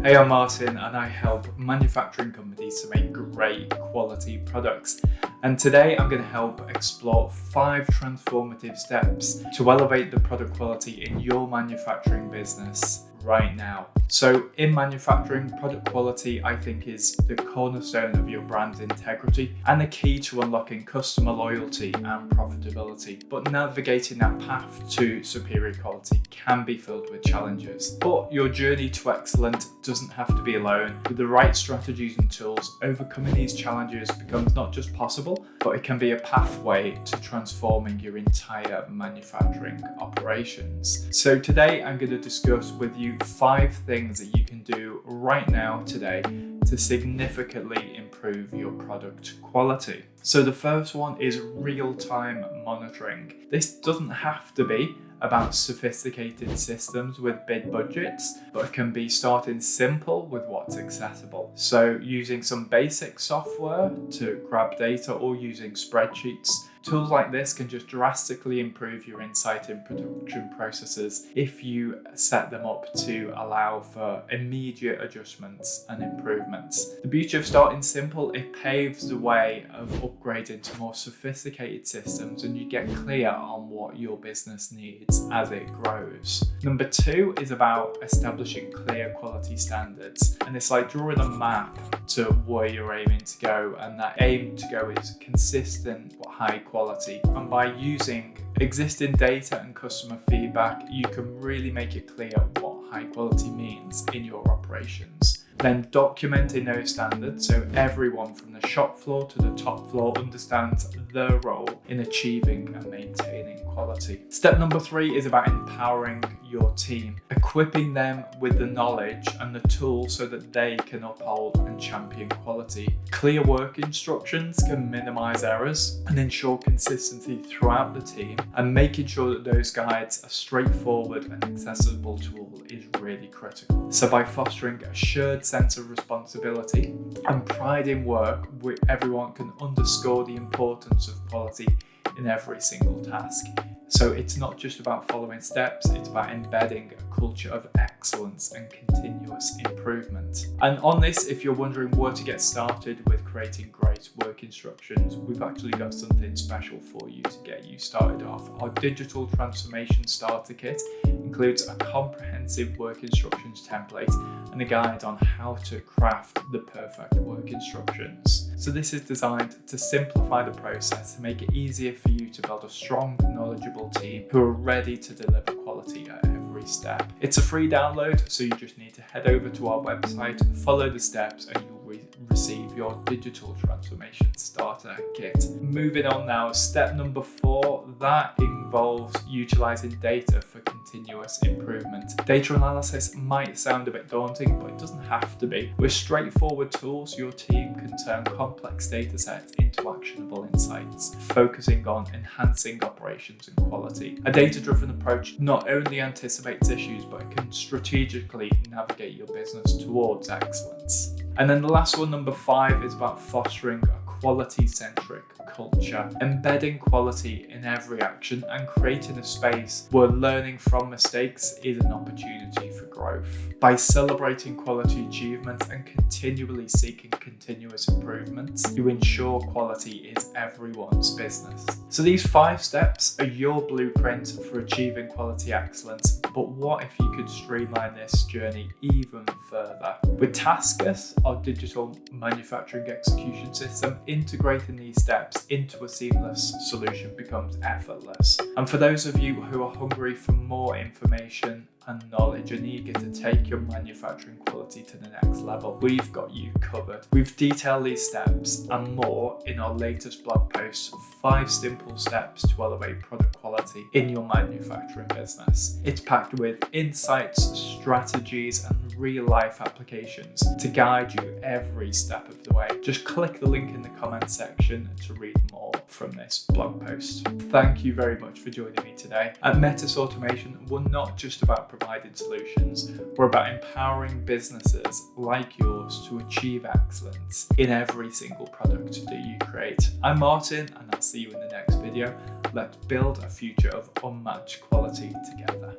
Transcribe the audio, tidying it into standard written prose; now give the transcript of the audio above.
Hey, I'm Martin and I help manufacturing companies to make great quality products. And today I'm going to help explore 5 transformative steps to elevate the product quality in your manufacturing business right now. So in manufacturing, product quality I think is the cornerstone of your brand's integrity and the key to unlocking customer loyalty and profitability. But navigating that path to superior quality can be filled with challenges. But your journey to excellence doesn't have to be alone. With the right strategies and tools, overcoming these challenges becomes not just possible, but it can be a pathway to transforming your entire manufacturing operations. So today I'm going to discuss with you 5 things that you can do right now today to significantly improve your product quality. So the first one is real-time monitoring. This doesn't have to be about sophisticated systems with big budgets, but it can be starting simple with what's accessible. So using some basic software to grab data or using spreadsheets. Tools like this can just drastically improve your insight in production processes if you set them up to allow for immediate adjustments and improvements. The beauty of starting simple, it paves the way of upgrading to more sophisticated systems, and you get clear on what your business needs as it grows. Number 2 is about establishing clear quality standards, and it's like drawing a map to where you're aiming to go, and that aim to go is consistent but high quality. And by using existing data and customer feedback, you can really make it clear what high quality means in your operations. Then documenting those standards so everyone from the shop floor to the top floor understands their role in achieving and maintaining quality. Step number 3 is about empowering your team, equipping them with the knowledge and the tools so that they can uphold and champion quality. Clear work instructions can minimize errors and ensure consistency throughout the team, and making sure that those guides are straightforward and accessible to all is really critical. So by fostering a shared sense of responsibility and pride in work, where everyone can underscore the importance of quality in every single task. So it's not just about following steps, it's about embedding a culture of excellence and continuous improvement. And on this, if you're wondering where to get started with creating great work instructions, we've actually got something special for you to get you started off. Our digital transformation starter kit includes a comprehensive work instructions template and a guide on how to craft the perfect work instructions. So this is designed to simplify the process, to make it easier for you to build a strong, knowledgeable team who are ready to deliver quality at every step. It's a free download, so you just need to head over to our website, follow the steps, and you'll receive your digital transformation starter kit. Moving on now, step number 4, that involves utilizing data for continuous improvement. Data analysis might sound a bit daunting, but it doesn't have to be. With straightforward tools, your team can turn complex data sets into actionable insights, focusing on enhancing operations and quality. A data-driven approach not only anticipates issues, but it can strategically navigate your business towards excellence. And then the last one, number 5, is about fostering a quality-centric culture, embedding quality in every action and creating a space where learning from mistakes is an opportunity for growth. By celebrating quality achievements and continually seeking continuous improvements, you ensure quality is everyone's business. So these 5 steps are your blueprint for achieving quality excellence, but what if you could streamline this journey even further? With Taskus, our digital manufacturing execution system, integrating these steps into a seamless solution becomes effortless. And for those of you who are hungry for more information and knowledge and eager to take your manufacturing quality to the next level, we've got you covered. We've detailed these steps and more in our latest blog post, 5 simple steps to elevate product quality in your manufacturing business. It's packed with insights, strategies, and real-life applications to guide you every step of the way. Just click the link in the comments section to read more from this blog post. Thank you very much for joining me today. At Metis Automation, we're not just about providing solutions, we're about empowering businesses like yours to achieve excellence in every single product that you create. I'm Martin, and I'll see you in the next video. Let's build a future of unmatched quality together.